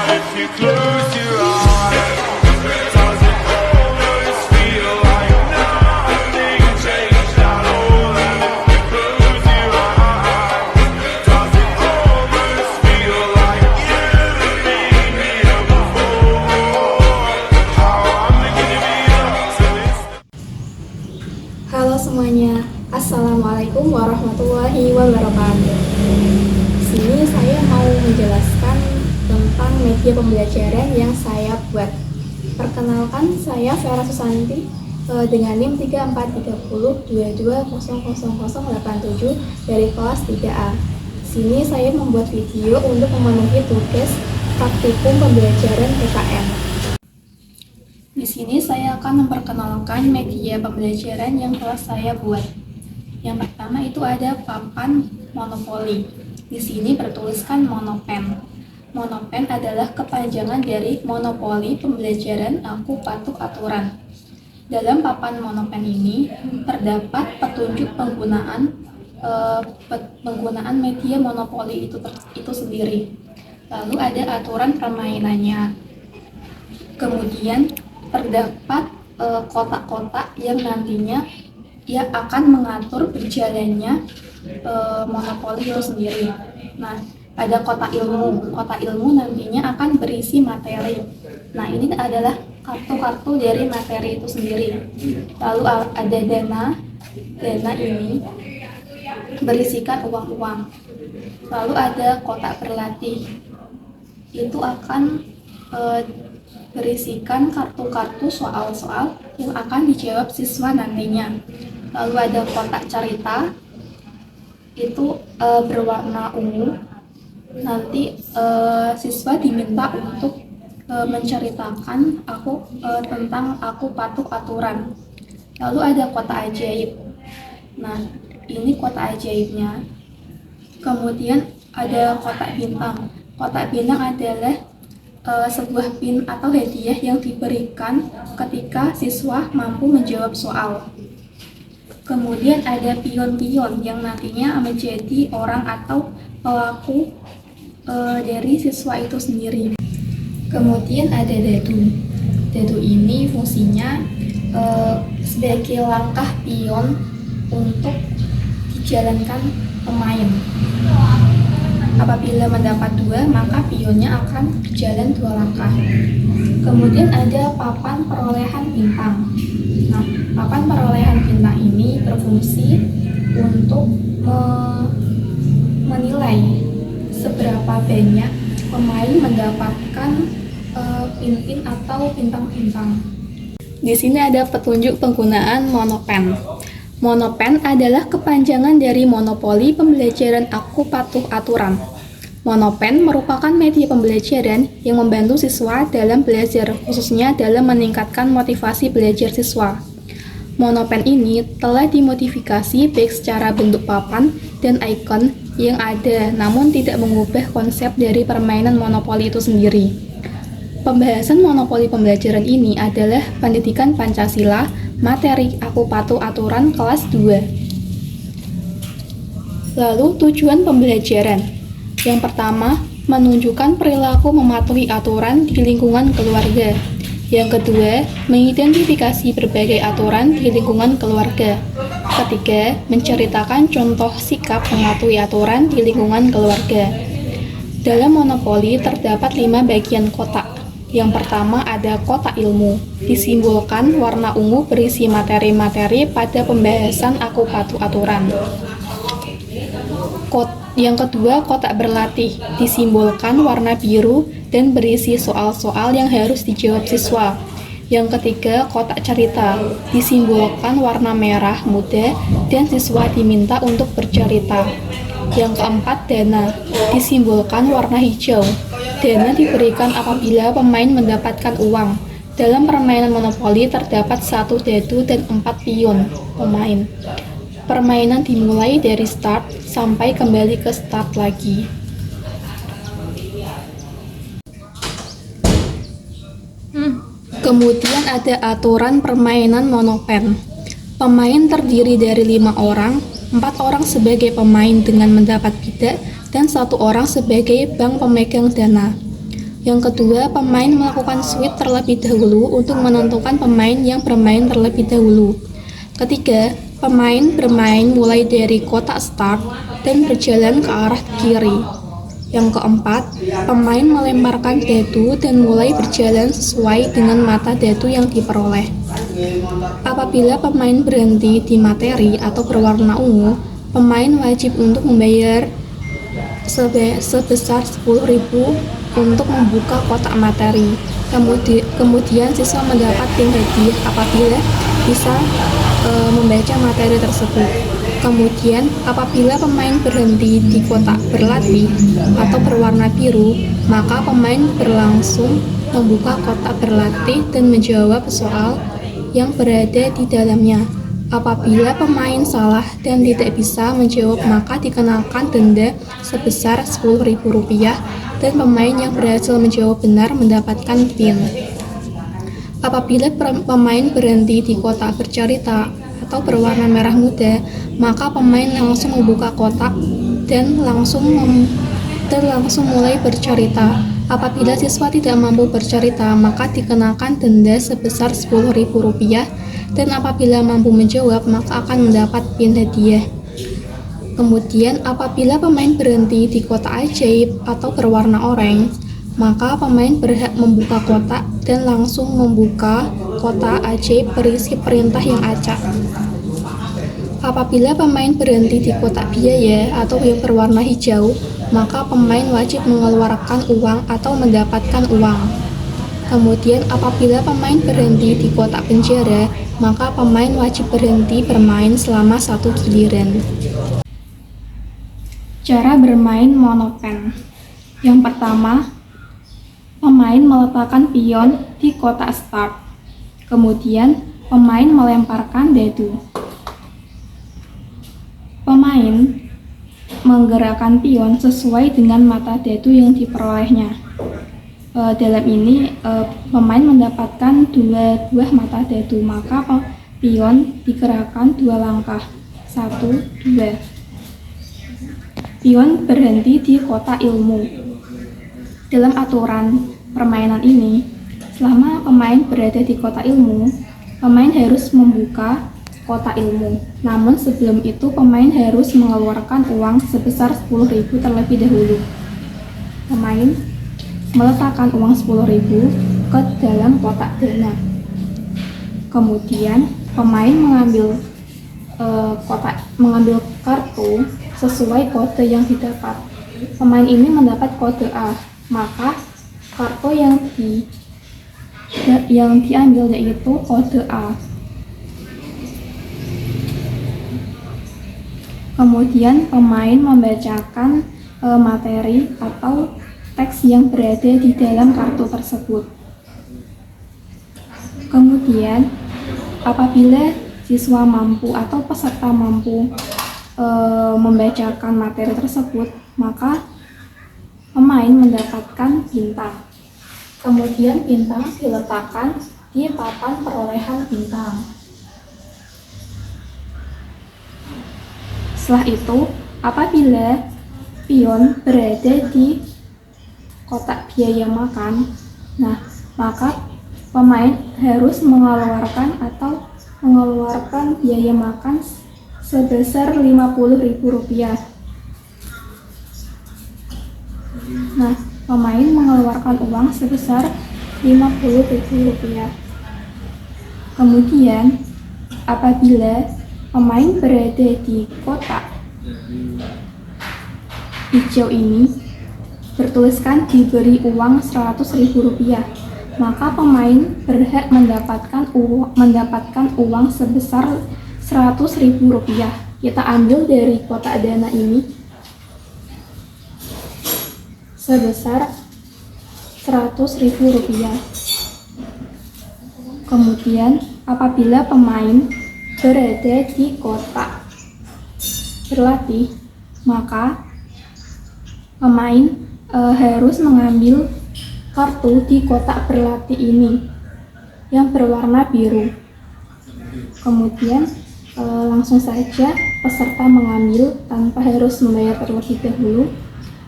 If you close your eyes, does it almost feel like nothing changed at all? And if you close your eyes, does it almost feel like you've been here before? How I'm beginning to be up to this. Halo semuanya, Assalamualaikum warahmatullahi wabarakatuh. Di sini saya mau menjelaskan tentang media pembelajaran yang saya buat. Perkenalkan, saya Vera Susanti dengan NIM 343022000087 dari kelas 3A. Di sini saya membuat video untuk memenuhi tugas praktikum pembelajaran PKN. Di sini saya akan memperkenalkan media pembelajaran yang telah saya buat. Yang pertama itu ada papan monopoli. Di sini bertuliskan monopen. Monopen adalah kepanjangan dari monopoli pembelajaran aku patuh aturan. Dalam papan monopen ini terdapat petunjuk penggunaan media monopoli itu sendiri. Lalu ada aturan permainannya. Kemudian terdapat kotak-kotak yang nantinya ia akan mengatur berjalannya monopoli itu sendiri. Nah, ada kotak ilmu. Kotak ilmu nantinya akan berisi materi. Nah, ini adalah kartu-kartu dari materi itu sendiri. Lalu ada dana. Dana ini berisikan uang-uang. Lalu ada kotak berlatih. Itu akan berisikan kartu-kartu soal-soal yang akan dijawab siswa nantinya. Lalu ada kotak cerita, itu berwarna ungu. Nanti siswa diminta untuk menceritakan tentang aku patuh aturan. Lalu ada kotak ajaib. Nah, ini kotak ajaibnya. Kemudian ada kotak bintang. Kotak bintang adalah sebuah pin atau hadiah yang diberikan ketika siswa mampu menjawab soal. Kemudian ada pion-pion yang nantinya menjadi orang atau pelaku dari siswa itu sendiri. Kemudian ada dadu. Dadu ini fungsinya sebagai langkah pion untuk dijalankan pemain. Apabila mendapat 2, maka pionnya akan berjalan 2 langkah. Kemudian ada papan perolehan bintang. Nah, papan perolehan bintang ini berfungsi untuk menilai seberapa banyak pemain mendapatkan pin-pin atau bintang-bintang. Di sini ada petunjuk penggunaan monopen. Monopen adalah kepanjangan dari monopoli pembelajaran aku patuh aturan. Monopen merupakan media pembelajaran yang membantu siswa dalam belajar, khususnya dalam meningkatkan motivasi belajar siswa. Monopen ini telah dimodifikasi baik secara bentuk papan dan ikon yang ada, namun tidak mengubah konsep dari permainan monopoli itu sendiri. Pembahasan monopoli pembelajaran ini adalah pendidikan Pancasila, materi aku patuh aturan kelas 2. Lalu tujuan pembelajaran. Yang pertama, menunjukkan perilaku mematuhi aturan di lingkungan keluarga. Yang kedua, mengidentifikasi berbagai aturan di lingkungan keluarga. Ketiga, menceritakan contoh sikap mematuhi aturan di lingkungan keluarga. Dalam monopoli terdapat 5 bagian kotak. Yang pertama ada kotak ilmu, disimbolkan warna ungu berisi materi-materi pada pembahasan aku patuh aturan. Yang kedua kotak berlatih, disimbolkan warna biru dan berisi soal-soal yang harus dijawab siswa. Yang ketiga kotak cerita, disimbolkan warna merah muda dan siswa diminta untuk bercerita. Yang keempat dana, disimbolkan warna hijau. Dana diberikan apabila pemain mendapatkan uang. Dalam permainan monopoli terdapat 1 dadu dan 4 pion pemain. Permainan dimulai dari start sampai kembali ke start lagi. Kemudian ada aturan permainan monopen. Pemain terdiri dari 5 orang, 4 orang sebagai pemain dengan mendapat bidak, dan 1 orang sebagai bank pemegang dana. Yang kedua, pemain melakukan sweep terlebih dahulu untuk menentukan pemain yang bermain terlebih dahulu. Ketiga, pemain bermain mulai dari kotak start dan berjalan ke arah kiri. Yang keempat, pemain melemparkan dadu dan mulai berjalan sesuai dengan mata dadu yang diperoleh. Apabila pemain berhenti di materi atau berwarna ungu, pemain wajib untuk membayar sebesar 10.000 untuk membuka kotak materi. Kemudian siswa mendapat pin hadiah apabila bisa membaca materi tersebut. Kemudian apabila pemain berhenti di kotak berlatih atau berwarna biru, maka pemain berlangsung membuka kotak berlatih dan menjawab soal yang berada di dalamnya. Apabila pemain salah dan tidak bisa menjawab, maka dikenakan denda sebesar Rp10.000 dan pemain yang berhasil menjawab benar mendapatkan pin. Apabila pemain berhenti di kotak bercerita atau berwarna merah muda, maka pemain langsung membuka kotak dan langsung mulai bercerita. Apabila siswa tidak mampu bercerita, maka dikenakan denda sebesar Rp10.000 dan apabila mampu menjawab, maka akan mendapat pin hadiah. Kemudian apabila pemain berhenti di kotak ajaib atau berwarna oranye, maka pemain berhak membuka kotak dan langsung membuka kotak ajaib berisi perintah yang acak. Apabila pemain berhenti di kotak biaya atau yang berwarna hijau, maka pemain wajib mengeluarkan uang atau mendapatkan uang. Kemudian apabila pemain berhenti di kotak penjara, maka pemain wajib berhenti bermain selama 1 giliran. Cara bermain monopen. Yang pertama, pemain meletakkan pion di kotak start. Kemudian pemain melemparkan dadu. Pemain menggerakkan pion sesuai dengan mata dadu yang diperolehnya. Dalam ini pemain mendapatkan 2 buah mata dadu, maka pion digerakkan 2 langkah. 1, 2. Pion berhenti di kotak ilmu. Dalam aturan permainan ini, selama pemain berada di kotak ilmu, pemain harus membuka kotak ilmu. Namun sebelum itu pemain harus mengeluarkan uang sebesar 10.000 terlebih dahulu. Pemain meletakkan uang 10.000 ke dalam kotak dana. Kemudian pemain mengambil kartu sesuai kode yang didapat. Pemain ini mendapat kode A, maka kartu yang diambil yaitu kode A. Kemudian pemain membacakan materi atau teks yang berada di dalam kartu tersebut. Kemudian apabila siswa mampu atau peserta mampu membacakan materi tersebut, maka pemain mendapatkan bintang. Kemudian bintang diletakkan di papan perolehan bintang. Setelah itu, apabila pion berada di kotak biaya makan, maka pemain harus mengeluarkan biaya makan sebesar Rp50.000. Pemain mengeluarkan uang sebesar Rp50.000. Kemudian, apabila pemain berada di kotak hijau ini bertuliskan diberi uang Rp100.000, maka pemain berhak mendapatkan uang sebesar Rp100.000. Kita ambil dari kotak dana ini sebesar Rp100.000. Kemudian apabila pemain berada di kotak berlatih, maka pemain harus mengambil kartu di kotak berlatih ini yang berwarna biru. Kemudian langsung saja peserta mengambil tanpa harus membayar terlebih dahulu.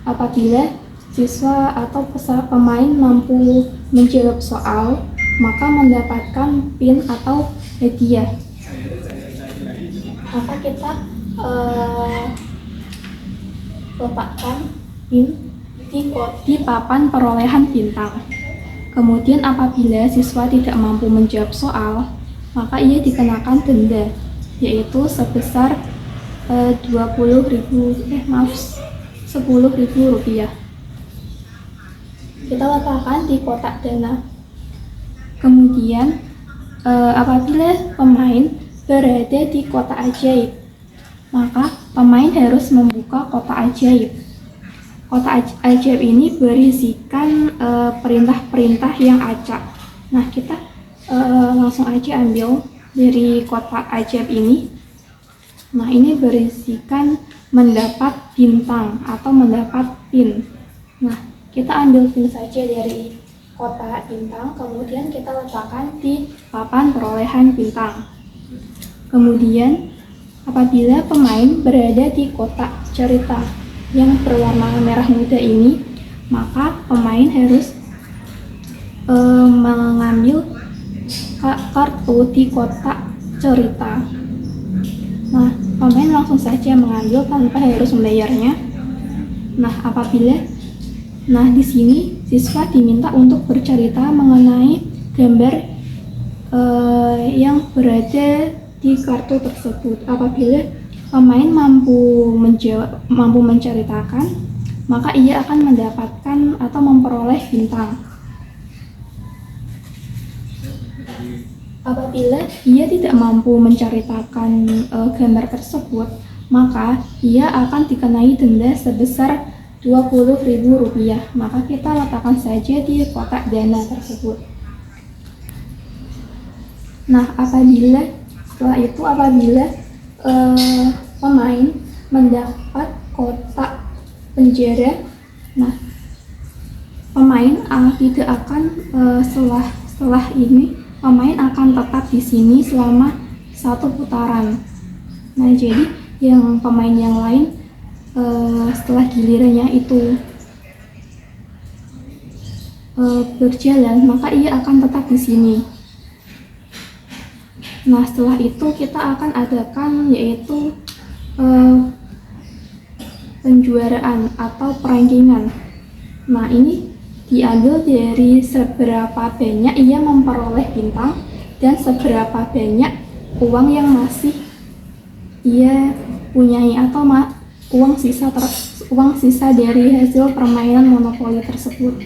Apabila siswa atau pemain mampu menjawab soal, maka mendapatkan pin atau hadiah. Maka kita letakkan pin di papan perolehan bintang. Kemudian apabila siswa tidak mampu menjawab soal, maka ia dikenakan denda, yaitu sebesar 10.000 rupiah. Kita letakkan di kotak dana. Kemudian apabila pemain berada di kotak ajaib, maka pemain harus membuka kotak ajaib. Kotak ajaib ini berisikan perintah-perintah yang acak. Nah, kita langsung aja ambil dari kotak ajaib ini. Nah, ini berisikan mendapat bintang atau mendapat pin. Nah, kita ambil pin saja dari kotak bintang, kemudian kita letakkan di papan perolehan bintang. Kemudian, apabila pemain berada di kotak cerita yang berwarna merah muda ini, maka pemain harus mengambil kartu di kotak cerita. Nah, pemain langsung saja mengambil tanpa harus membayarnya. Nah, di sini siswa diminta untuk bercerita mengenai gambar yang berada di kartu tersebut. Apabila pemain mampu menceritakan, maka ia akan mendapatkan atau memperoleh bintang. Apabila ia tidak mampu menceritakan gambar tersebut, maka ia akan dikenai denda sebesar 20.000 rupiah. Maka kita letakkan saja di kotak dana tersebut. Nah, apabila pemain mendapat kotak penjara, nah pemain tidak akan setelah ini pemain akan tetap di sini selama 1 putaran. Nah, jadi yang pemain yang lain setelah gilirannya itu berjalan, maka ia akan tetap di sini. Nah, setelah itu kita akan adakan yaitu penjuaraan atau perankingan. Nah, ini diambil dari seberapa banyak ia memperoleh bintang dan seberapa banyak uang yang masih ia punyai atau uang sisa dari hasil permainan monopoli tersebut.